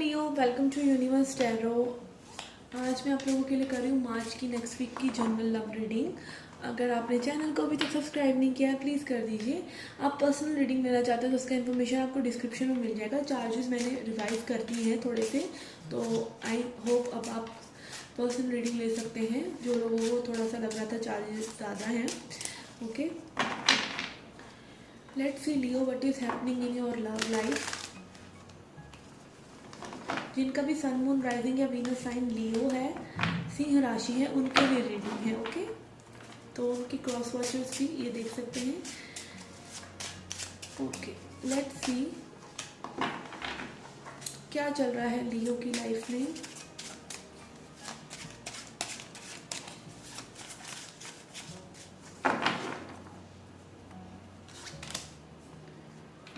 Leo, welcome to Universe Tarot. आज मैं आप लोगों के लिए कर रही हूँ मार्च की नेक्स्ट वीक की जनरल लव रीडिंग। अगर आपने चैनल को अभी तक सब्सक्राइब नहीं किया है प्लीज़ कर दीजिए। आप पर्सनल रीडिंग लेना चाहते हो तो उसका इन्फॉर्मेशन आपको डिस्क्रिप्शन में मिल जाएगा। चार्जेस मैंने रिवाइज कर दिए हैं थोड़े से, तो आई होप अब आप पर्सनल रीडिंग ले सकते हैं। जो लोगों को थोड़ा सा लग रहा था चार्जेस ज़्यादा हैं। Okay, let's C Leo what is happening in your love life. जिनका भी सन मून राइजिंग या वीनस साइन लियो है, सिंह राशि है, उनके लिए रीडिंग है। ओके, तो उनकी क्रॉस वॉचर्स भी ये देख सकते हैं। ओके, लेट्स सी क्या चल रहा है लियो की लाइफ में।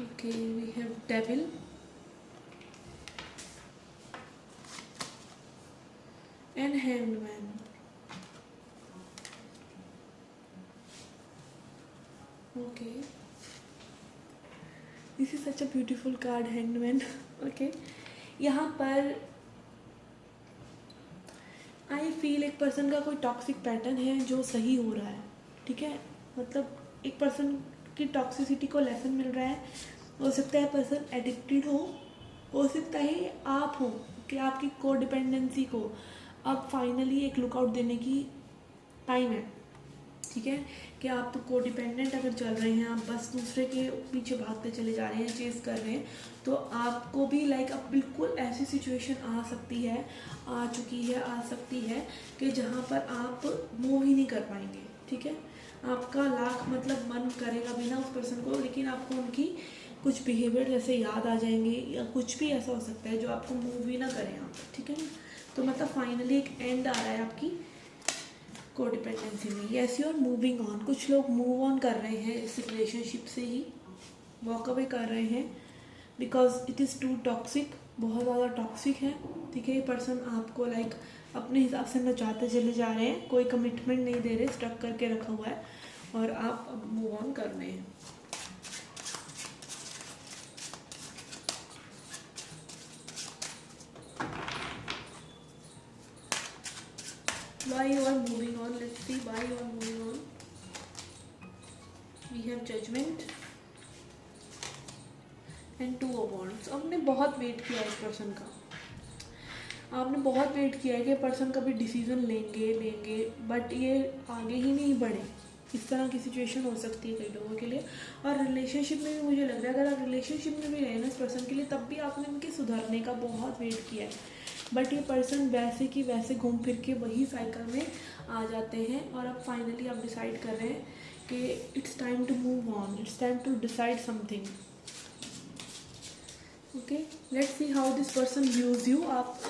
Okay, we have devil, and hangman. Okay, this is such a beautiful card, hangman. Okay, यहाँ पर आई फील एक पर्सन का कोई टॉक्सिक पैटर्न है जो सही हो रहा है। ठीक है, मतलब एक पर्सन की टॉक्सिसिटी को लेसन मिल रहा है। हो सकता है पर्सन एडिक्टेड हो सकता है आप हो कि आपकी को डिपेंडेंसी को अब फाइनली एक लुकआउट देने की टाइम है। ठीक है, कि आप को डिपेंडेंट अगर चल रहे हैं, आप बस दूसरे के पीछे भागते चले जा रहे हैं, चेस कर रहे हैं, तो आपको भी अब बिल्कुल ऐसी सिचुएशन आ सकती है, आ चुकी है, आ सकती है कि जहाँ पर आप मूव ही नहीं कर पाएंगे। ठीक है, आपका लाख मतलब मन करेगा भी ना उस पर्सन को, लेकिन आपको उनकी कुछ बिहेवियर जैसे याद आ जाएंगे या कुछ भी ऐसा हो सकता है जो आपको मूव ही ना करें आप। ठीक है, तो मतलब फाइनली एक एंड आ रहा है आपकी को डिपेंडेंसी में। Yes, you are moving on. कुछ लोग मूव ऑन कर रहे हैं इस रिलेशनशिप से ही, वॉक अवे कर रहे हैं because it is too toxic, बहुत ज़्यादा टॉक्सिक है। ठीक है, ये पर्सन आपको अपने हिसाब से नचाते चले जा रहे हैं, कोई कमिटमेंट नहीं दे रहे, स्टक करके रखा हुआ है और आप अब मूव ऑन कर रहे हैं। Why you are moving on? Let's see why you are moving on. We have judgment and two of wands. आपने बहुत वेट किया इस पर्सन का, आपने बहुत वेट किया है कि पर्सन कभी डिसीजन लेंगे बट ये आगे ही नहीं बढ़े। इस तरह की सिचुएशन हो सकती है कई लोगों के लिए। और रिलेशनशिप में भी मुझे लग रहा है, अगर आप रिलेशनशिप में भी रहे ना इस पर्सन के लिए, तब भी आपने उनके सुधरने का बहुत वेट किया है, बट ये पर्सन वैसे कि वैसे घूम फिर के वही साइकिल में आ जाते हैं और अब फाइनली आप डिसाइड कर रहे हैं कि it's time to move on, it's time to decide something. Okay, let's see how this person views you. आप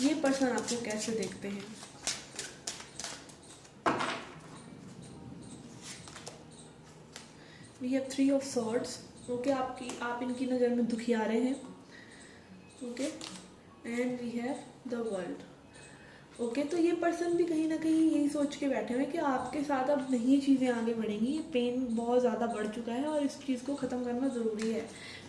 ये पर्सन आपको कैसे देखते हैं। We have three of swords. Okay, आप इनकी नज़र में दुखी आ रहे हैं। Okay, and we have the world. Okay, तो ये पर्सन भी कहीं ना कहीं यही सोच के बैठे हुए हैं कि आपके साथ अब नहीं चीज़ें आगे बढ़ेंगी, ये पेन बहुत ज़्यादा बढ़ चुका है और इस चीज़ को ख़त्म करना ज़रूरी है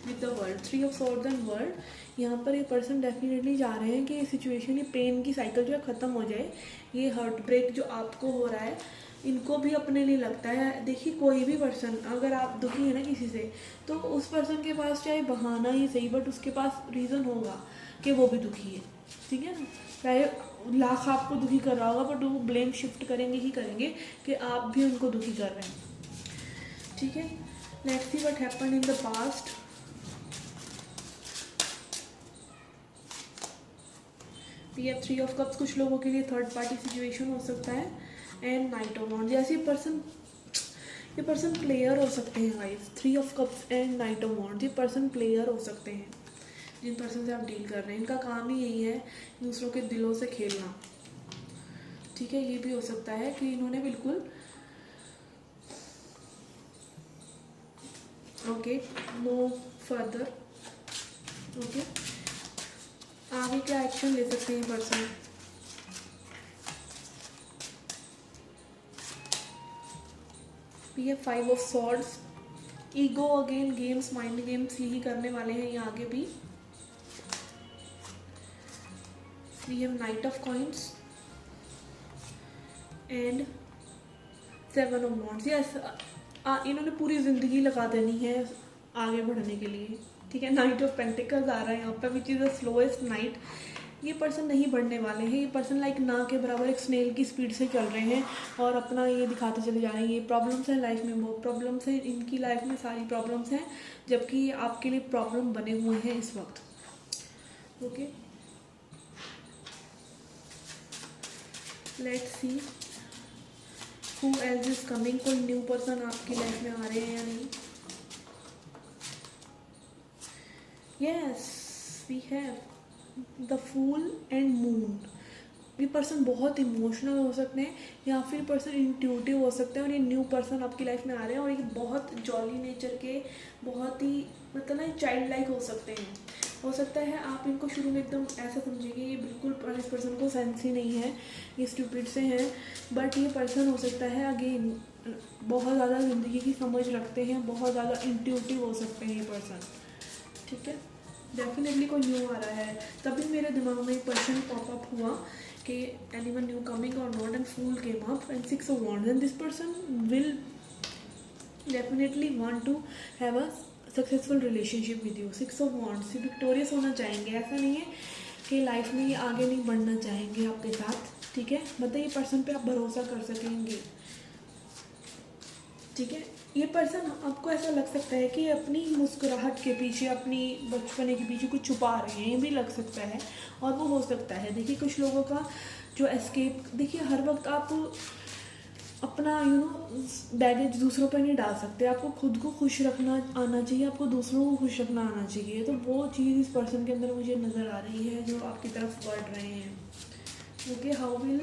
with the world. Three of swords and world. यहाँ पर ये पर्सन डेफिनेटली जा रहे हैं कि ये सिचुएशन, ये पेन की साइकिल जो है ख़त्म हो जाए। ये हार्ट ब्रेक जो आपको हो रहा है इनको भी अपने लिए लगता है। देखिए, कोई भी पर्सन अगर आप दुखी है ना किसी से, तो उस पर्सन के पास चाहे बहाना ही सही, बट उसके पास रीज़न होगा कि वो भी दुखी है। ठीक है ना, चाहे लाख आपको दुखी कर रहा होगा, बट वो ब्लेम शिफ्ट करेंगे ही करेंगे कि आप भी उनको दुखी कर रहे हैं। ठीक है, let's see what happened in the past. We have three of cups. कुछ लोगों के लिए थर्ड पार्टी सिचुएशन हो सकता है एंड नाइट ऑफ वॉन्ड्स। जैसे ये पर्सन प्लेयर हो सकते हैं guys. Three of cups and night of wands, ये पर्सन प्लेयर हो सकते हैं। जिन पर्सन से आप डील कर रहे हैं इनका काम ही यही है, दूसरों के दिलों से खेलना। ठीक है, ये भी हो सकता है कि इन्होंने बिल्कुल ओके मूव फर्दर। ओके, आगे क्या एक्शन ले सकते हैं पर्सन। ये five of swords. Ego again games, mind games यही करने वाले हैं ये आगे भी। We have knight of coins and 7 of wands. Yes, इन्होंने पूरी ज़िंदगी लगा देनी है आगे बढ़ने के लिए, ठीक है। नाइट ऑफ पेंटिकल्स आ रहा है यहाँ पर, which is the slowest night. ये पर्सन नहीं बढ़ने वाले हैं, ये पर्सन लाइक ना के बराबर एक स्नेल की स्पीड से चल रहे हैं और अपना ये दिखाते चले जा रहे हैं। ये प्रॉब्लम्स हैं लाइफ में, बहुत प्रॉब्लम्स हैं इनकी लाइफ में, सारी प्रॉब्लम्स हैं, जबकि ये आपके लिए प्रॉब्लम बने हुए हैं इस वक्त। Okay, let's see who else is coming. कोई न्यू पर्सन आपकी लाइफ में आ रहे हैं या नहीं? Yes, we have the fool and moon. ये पर्सन बहुत इमोशनल हो सकते हैं या फिर पर्सन इंट्यूटिव हो सकते हैं और ये न्यू पर्सन आपकी लाइफ में आ रहे हैं और ये बहुत जॉली नेचर के, बहुत ही मतलब ना चाइल्ड लाइक हो सकते हैं। हो सकता है आप इनको शुरू में एकदम ऐसा समझेंगे ये बिल्कुल इस पर्सन को सेंस ही नहीं है, ये स्टूपिड से हैं, बट ये पर्सन हो सकता है अगेन बहुत ज़्यादा ज़िंदगी की समझ रखते हैं, बहुत ज़्यादा इंट्यूटिव हो सकते हैं ये पर्सन, ठीक है। डेफिनेटली कोई न्यू आ रहा है, तभी मेरे दिमाग में एक क्वेश्चन पॉपअप हुआ कि एनीवन न्यू कमिंग और not, and fool came up and 6 of wands, and this person will definitely want to have a successful relationship with you. 6 of wands, victorious होना चाहेंगे, ऐसा नहीं है कि लाइफ में ये आगे नहीं बढ़ना चाहेंगे आपके साथ, ठीक है। मतलब ये पर्सन पे आप भरोसा कर सकेंगे, ठीक है। ये पर्सन आपको ऐसा लग सकता है कि अपनी मुस्कुराहट के पीछे, अपनी बचपने के पीछे कुछ छुपा रहे हैं, ये भी लग सकता है और वो हो सकता है। देखिए कुछ लोगों का जो एस्केप, देखिए हर वक्त आप अपना बैगेज दूसरों पर नहीं डाल सकते, आपको खुद को खुश रखना आना चाहिए, आपको दूसरों को खुश रखना आना चाहिए। तो वो चीज़ इस पर्सन के अंदर मुझे नज़र आ रही है जो आपकी तरफ बढ़ रहे हैं। Okay, how will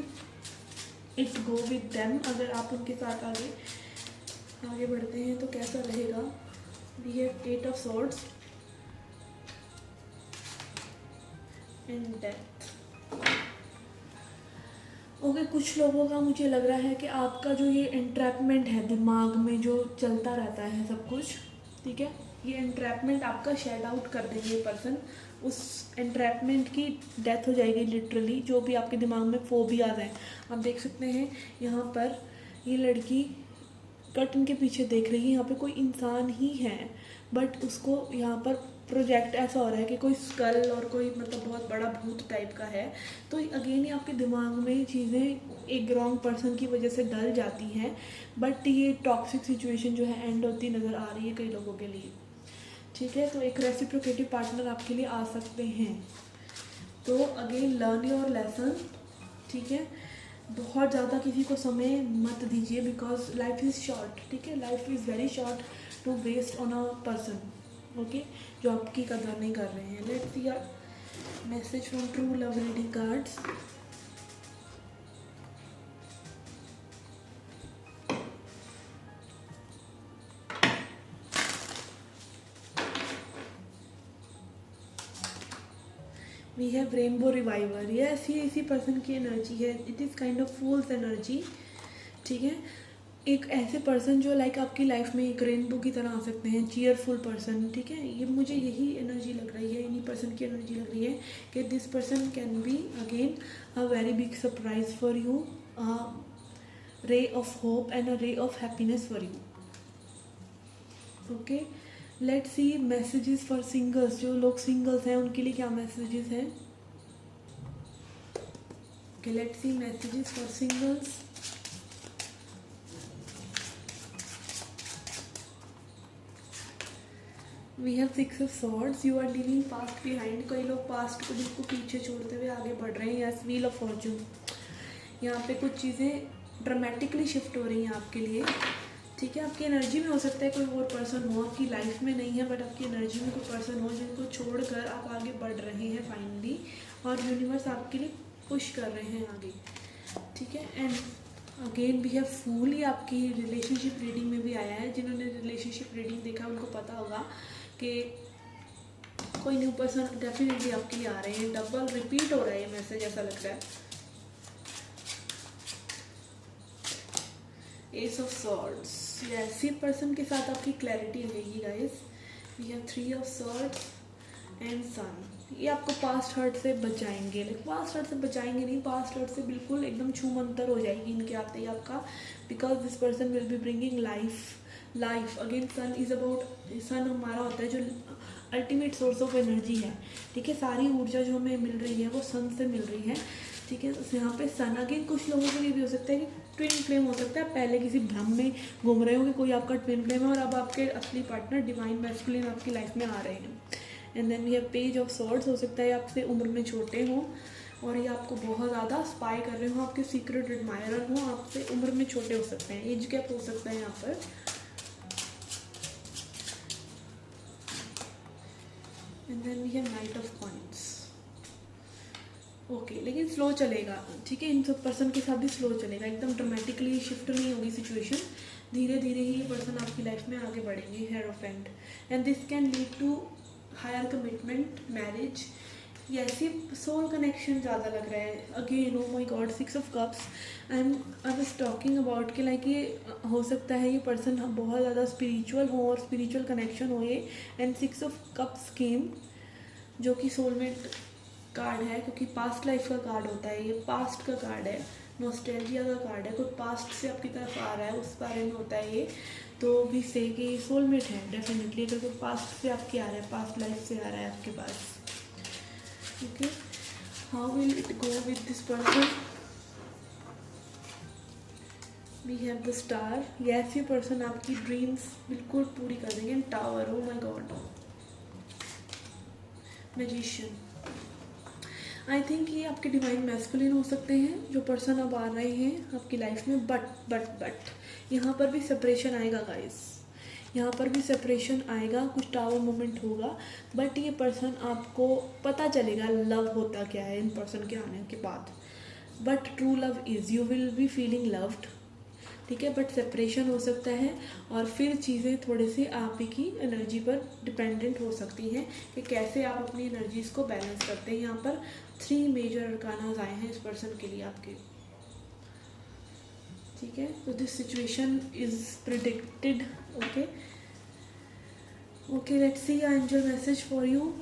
it go with them? अगर आप उनके साथ आगे बढ़ते हैं तो कैसा रहेगा? We have 8 of swords and death. Okay, कुछ लोगों का मुझे लग रहा है कि आपका जो ये एंट्रैपमेंट है दिमाग में जो चलता रहता है सब कुछ, ठीक है, ये एंट्रैपमेंट आपका शेड आउट कर देंगे ये पर्सन। उस एंट्रैपमेंट की डेथ हो जाएगी लिटरली, जो भी आपके दिमाग में फोबियाज हैं। आप देख सकते हैं यहाँ पर ये लड़की कर्टन के पीछे देख रही है, यहाँ पे कोई इंसान ही है बट उसको यहाँ पर प्रोजेक्ट ऐसा हो रहा है कि कोई स्कल और कोई मतलब बहुत बड़ा भूत टाइप का है। तो अगेन ये आपके दिमाग में चीज़ें एक रॉन्ग पर्सन की वजह से डल जाती हैं, बट ये टॉक्सिक सिचुएशन जो है एंड होती नज़र आ रही है कई लोगों के लिए, ठीक है। तो एक रेसिप्रोकेटिव पार्टनर आपके लिए आ सकते हैं। तो अगेन लर्न योर लेसन, ठीक है। बहुत ज़्यादा किसी को समय मत दीजिए बिकॉज लाइफ इज़ शॉर्ट, ठीक है। Life is very short to waste on a person, okay, जो आपकी कदर नहीं कर रहे हैं। Let's see a message from true love reading cards. We have rainbow reviver. Yes, ये इसी पर्सन की एनर्जी है, it is kind of fool's energy, ठीक है। एक ऐसे पर्सन जो लाइक आपकी लाइफ में एक रेनबो की तरह आ सकते हैं, चीयरफुल पर्सन, ठीक है। ये मुझे यही एनर्जी लग रही है, इन्हीं पर्सन की एनर्जी लग रही है कि this person can be again a very big surprise for you, ray of hope and a ray of happiness for you. Okay, let's see messages for singles. जो लोग सिंगल्स हैं उनके लिए क्या मैसेजेस हैं? Okay, let's see messages for singles. We have 6 of swords। You are living past behind. कई लोग past को बिल्कुल पीछे छोड़ते हुए आगे बढ़ रहे हैं। Yes, wheel of Fortune. यहाँ पे कुछ चीज़ें ड्रामेटिकली शिफ्ट हो रही हैं आपके लिए, ठीक है। आपकी एनर्जी में हो सकता है कोई और पर्सन हो, आपकी लाइफ में नहीं है बट आपकी एनर्जी में कोई पर्सन हो जिनको छोड़कर आप आगे बढ़ रहे हैं फाइनली, और यूनिवर्स आपके लिए पुश कर रहे हैं आगे, ठीक है। एंड अगेन वी हैव फूल। ये आपकी रिलेशनशिप रीडिंग में भी आया है। जिन्होंने रिलेशनशिप रीडिंग देखा उनको पता होगा कि कोई न्यू पर्सन डेफिनेटली आपके लिए आ रहे हैं। डबल रिपीट हो रहा है ये मैसेज, ऐसा लग रहा है। Ace of swords. ऐसी पर्सन के साथ आपकी क्लैरिटी रहेगी guys. We have 3 of swords and sun. ये आपको पास्ट हर्ट से बचाएंगे, लेकिन पास्ट हर्ट से बचाएंगे नहीं, पास्ट हर्ट से बिल्कुल एकदम छूमंतर हो जाएगी इनके आते ही आपका, because this person will be bringing life again. Sun is about, sun हमारा होता है जो अल्टीमेट सोर्स ऑफ एनर्जी है, ठीक है। सारी ऊर्जा जो हमें मिल रही है वो सन से मिल रही है, ठीक है। तो यहाँ पे सन अगेन कुछ लोगों के लिए भी हो सकता है कि ट्विन फ्लेम हो सकता है, पहले किसी भ्रम में घूम रहे हो कि कोई आपका ट्विन फ्लेम है और अब आपके असली पार्टनर डिवाइन मैस्कुलिन आपकी लाइफ में आ रहे हैं। And then we have page of swords, हो सकता है आपसे उम्र में छोटे हों और ये आपको बहुत ज़्यादा स्पाई कर रहे हो, आपके सीक्रेट एडमायरर हों, आपसे उम्र में छोटे हो सकते हैं, एज गैप हो सकता है यहाँ पर। And then we have knight of coins. Okay, लेकिन स्लो चलेगा, ठीक है। इन सब पर्सन के साथ भी स्लो चलेगा, एकदम ड्रामेटिकली शिफ्ट नहीं होगी सिचुएशन, धीरे धीरे ही ये पर्सन आपकी लाइफ में आगे बढ़ेंगे। Hierophant, and this can lead to higher commitment, marriage, ये ऐसी सोल कनेक्शन ज़्यादा लग रहा है। Again oh my god, 6 of cups, I was talking about कि लाइक ये हो सकता है ये पर्सन बहुत ज़्यादा स्पिरिचुअल हो और स्पिरिचुअल कनेक्शन हो ये। एंड 6 ऑफ कप्स केम, जो कि सोलमेट कार्ड है, क्योंकि पास्ट लाइफ का कार्ड होता है, ये पास्ट का कार्ड है, नॉस्टैल्जिया का कार्ड है, कोई पास्ट से आपकी तरफ आ रहा है उस बारे में होता है ये। तो भी से कि सोलमेट है डेफिनेटली, अगर कोई पास्ट से आपके आ रहा है, पास्ट लाइफ से आ रहा है आपके पास। Okay, how will it go with this person? We have the star, yes ये पर्सन आपकी ड्रीम्स बिल्कुल पूरी कर देंगे। Tower, oh my God, magician, I think ये आपके डिवाइन मैस्कुलिन हो सकते हैं जो पर्सन अब आ रहे हैं आपकी लाइफ में। बट यहाँ पर भी सेपरेशन आएगा गाइस, यहाँ पर भी सेपरेशन आएगा, कुछ टावर मोमेंट होगा, बट ये पर्सन आपको पता चलेगा लव होता क्या है इन पर्सन के आने के बाद। But true love is, you will be feeling loved, ठीक है। बट सेपरेशन हो सकता है और फिर चीज़ें थोड़े से आप ही की एनर्जी पर डिपेंडेंट हो सकती हैं कि कैसे आप अपनी एनर्जीज को बैलेंस करते हैं। यहाँ पर 3 मेजर अरकानाज आए हैं इस पर्सन के लिए आपके, ठीक है। तो this situation is predicted. Okay, let's C angel message for you.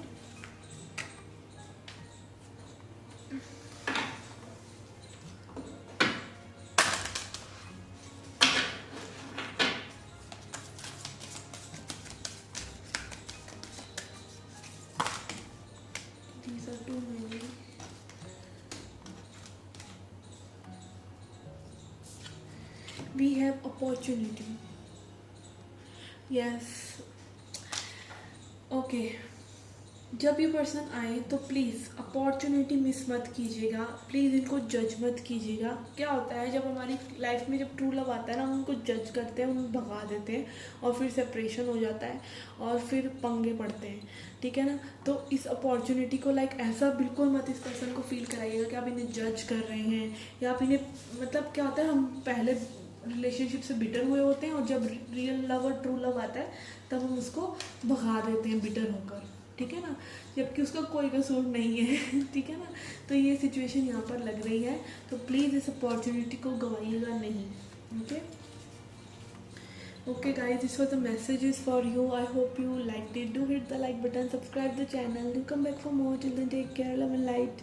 These are too many. We have opportunity. Yes. Okay, जब ये पर्सन आए तो प्लीज़ अपॉर्चुनिटी मिस मत कीजिएगा, प्लीज़ इनको जज मत कीजिएगा। क्या होता है जब हमारी लाइफ में जब ट्रू लव आता है ना, हम उनको जज करते हैं, उनको भगा देते हैं और फिर सेपरेशन हो जाता है और फिर पंगे पड़ते हैं, ठीक है ना। तो इस अपॉर्चुनिटी को लाइक ऐसा बिल्कुल मत इस पर्सन को फील कराइएगा कि आप इन्हें जज कर रहे हैं या आप इन्हें, मतलब क्या होता है हम पहले रिलेशनशिप से बिटर हुए होते हैं और जब रियल लव और ट्रू लव आता है तब हम उसको भगा देते हैं बिटर होकर, ठीक है ना, जबकि उसका कोई कसूर नहीं है, ठीक है ना। तो ये सिचुएशन यहाँ पर लग रही है, तो प्लीज़ इस अपॉर्चुनिटी को गंवाइएगा नहीं। Okay guys, this was the messages for you. I hope you liked it. Do hit the like button, subscribe the channel, do come back for more. Till then, take care, love and light.